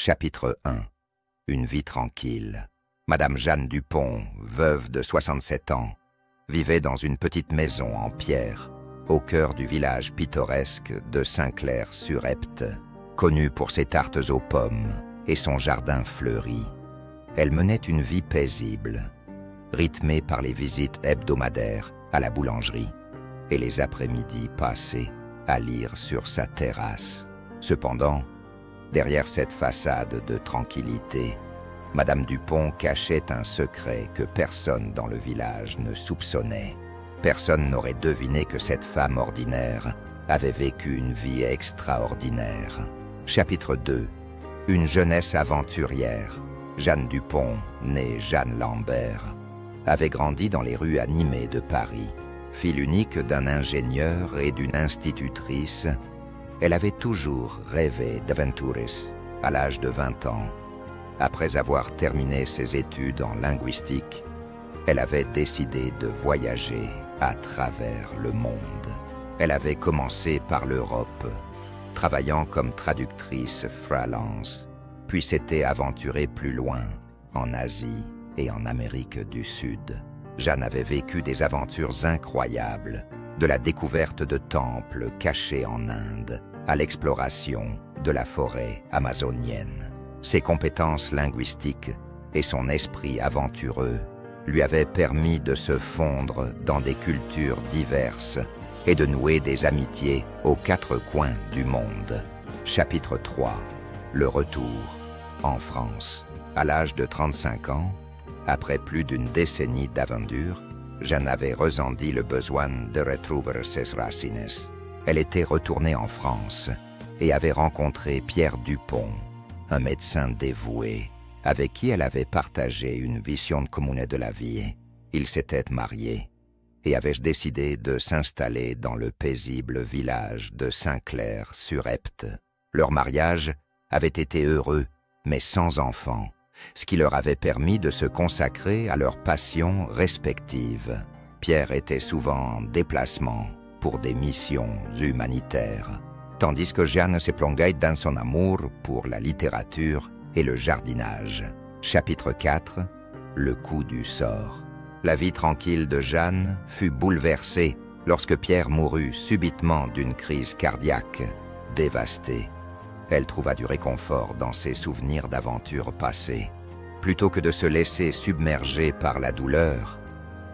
Chapitre 1. Une vie tranquille. Madame Jeanne Dupont, veuve de 67 ans, vivait dans une petite maison en pierre, au cœur du village pittoresque de Saint-Clair-sur-Epte, connu pour ses tartes aux pommes et son jardin fleuri. Elle menait une vie paisible, rythmée par les visites hebdomadaires à la boulangerie et les après-midi passés à lire sur sa terrasse. Cependant, derrière cette façade de tranquillité, Madame Dupont cachait un secret que personne dans le village ne soupçonnait. Personne n'aurait deviné que cette femme ordinaire avait vécu une vie extraordinaire. Chapitre 2. Une jeunesse aventurière. Jeanne Dupont, née Jeanne Lambert, avait grandi dans les rues animées de Paris. Fille unique d'un ingénieur et d'une institutrice, elle avait toujours rêvé d'aventures à l'âge de 20 ans. Après avoir terminé ses études en linguistique, elle avait décidé de voyager à travers le monde. Elle avait commencé par l'Europe, travaillant comme traductrice freelance, puis s'était aventurée plus loin, en Asie et en Amérique du Sud. Jeanne avait vécu des aventures incroyables, de la découverte de temples cachés en Inde à l'exploration de la forêt amazonienne. Ses compétences linguistiques et son esprit aventureux lui avaient permis de se fondre dans des cultures diverses et de nouer des amitiés aux quatre coins du monde. Chapitre 3. Le retour en France. À l'âge de 35 ans, après plus d'une décennie d'aventures, Jeanne avait ressenti le besoin de retrouver ses racines. Elle était retournée en France et avait rencontré Pierre Dupont, un médecin dévoué, avec qui elle avait partagé une vision commune de la vie. Ils s'étaient mariés et avaient décidé de s'installer dans le paisible village de Saint-Clair-sur-Epte. Leur mariage avait été heureux, mais sans enfants, ce qui leur avait permis de se consacrer à leurs passions respectives. Pierre était souvent en déplacement pour des missions humanitaires, tandis que Jeanne se plongeait dans son amour pour la littérature et le jardinage. Chapitre 4. Le coup du sort. La vie tranquille de Jeanne fut bouleversée lorsque Pierre mourut subitement d'une crise cardiaque. Dévastée, elle trouva du réconfort dans ses souvenirs d'aventures passées. Plutôt que de se laisser submerger par la douleur,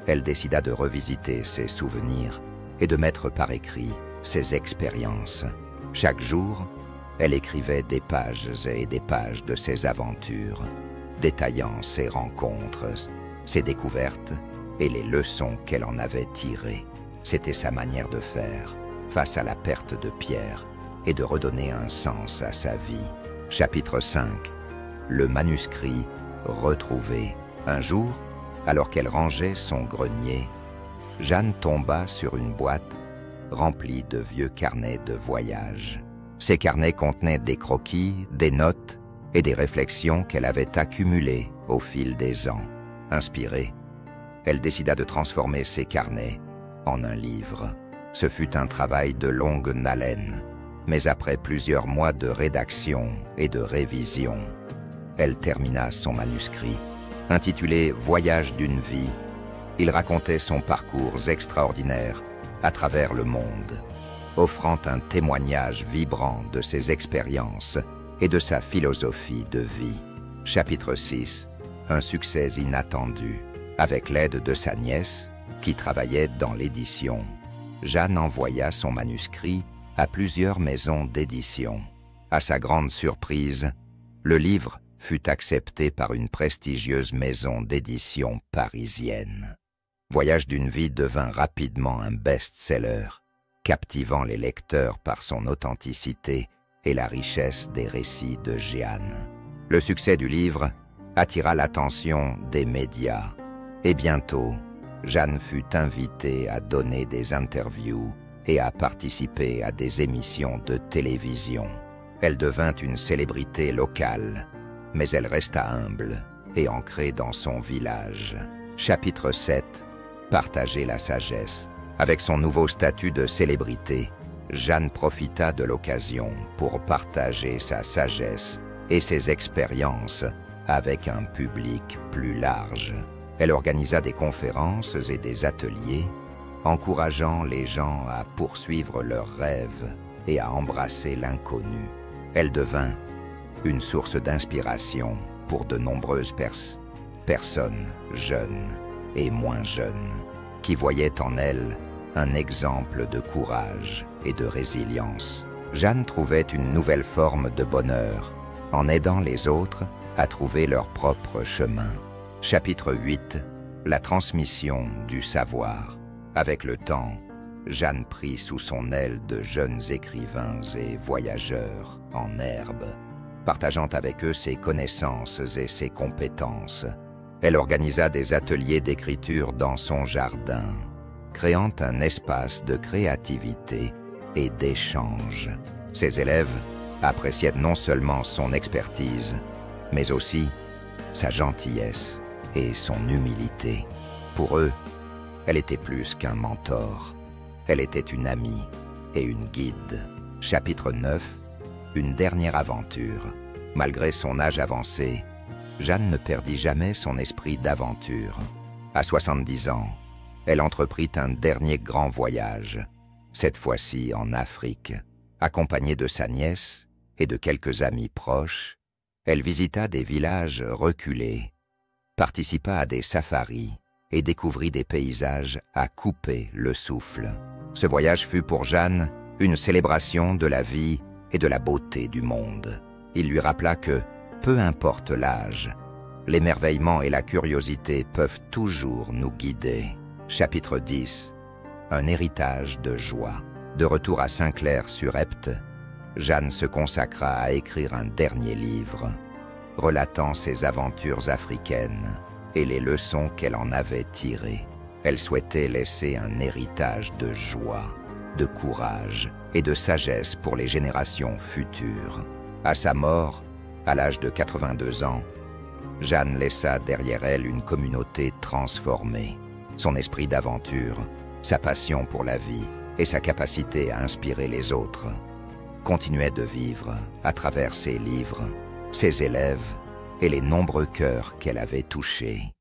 elle décida de revisiter ses souvenirs et de mettre par écrit ses expériences. Chaque jour, elle écrivait des pages et des pages de ses aventures, détaillant ses rencontres, ses découvertes et les leçons qu'elle en avait tirées. C'était sa manière de faire face à la perte de Pierre et de redonner un sens à sa vie. Chapitre 5. Le manuscrit retrouvé. Un jour, alors qu'elle rangeait son grenier, Jeanne tomba sur une boîte remplie de vieux carnets de voyage. Ces carnets contenaient des croquis, des notes et des réflexions qu'elle avait accumulées au fil des ans. Inspirée, elle décida de transformer ces carnets en un livre. Ce fut un travail de longue haleine, mais après plusieurs mois de rédaction et de révision, elle termina son manuscrit. Intitulé « Voyage d'une vie », il racontait son parcours extraordinaire à travers le monde, offrant un témoignage vibrant de ses expériences et de sa philosophie de vie. Chapitre 6. Un succès inattendu. Avec l'aide de sa nièce, qui travaillait dans l'édition, Jeanne envoya son manuscrit à plusieurs maisons d'édition. À sa grande surprise, le livre fut accepté par une prestigieuse maison d'édition parisienne. Voyage d'une vie devint rapidement un best-seller, captivant les lecteurs par son authenticité et la richesse des récits de Jeanne. Le succès du livre attira l'attention des médias, et bientôt, Jeanne fut invitée à donner des interviews et à participer à des émissions de télévision. Elle devint une célébrité locale, mais elle resta humble et ancrée dans son village. Chapitre 7. Partager la sagesse. Avec son nouveau statut de célébrité, Jeanne profita de l'occasion pour partager sa sagesse et ses expériences avec un public plus large. Elle organisa des conférences et des ateliers, encourageant les gens à poursuivre leurs rêves et à embrasser l'inconnu. Elle devint une source d'inspiration pour de nombreuses personnes jeunes et moins jeunes, qui voyaient en elle un exemple de courage et de résilience. Jeanne trouvait une nouvelle forme de bonheur en aidant les autres à trouver leur propre chemin. Chapitre 8. La transmission du savoir. Avec le temps, Jeanne prit sous son aile de jeunes écrivains et voyageurs en herbe, partageant avec eux ses connaissances et ses compétences. Elle organisa des ateliers d'écriture dans son jardin, créant un espace de créativité et d'échange. Ses élèves appréciaient non seulement son expertise, mais aussi sa gentillesse et son humilité. Pour eux, elle était plus qu'un mentor. Elle était une amie et une guide. Chapitre 9. Une dernière aventure. Malgré son âge avancé, Jeanne ne perdit jamais son esprit d'aventure. À 70 ans, elle entreprit un dernier grand voyage, cette fois-ci en Afrique. Accompagnée de sa nièce et de quelques amis proches, elle visita des villages reculés, participa à des safaris et découvrit des paysages à couper le souffle. Ce voyage fut pour Jeanne une célébration de la vie et de la beauté du monde. Il lui rappela que, peu importe l'âge, l'émerveillement et la curiosité peuvent toujours nous guider. Chapitre 10. Un héritage de joie. De retour à Saint-Clair-sur-Epte, Jeanne se consacra à écrire un dernier livre, relatant ses aventures africaines et les leçons qu'elle en avait tirées. Elle souhaitait laisser un héritage de joie, de courage et de sagesse pour les générations futures. À sa mort, à l'âge de 82 ans, Jeanne laissa derrière elle une communauté transformée. Son esprit d'aventure, sa passion pour la vie et sa capacité à inspirer les autres continuaient de vivre à travers ses livres, ses élèves et les nombreux cœurs qu'elle avait touchés.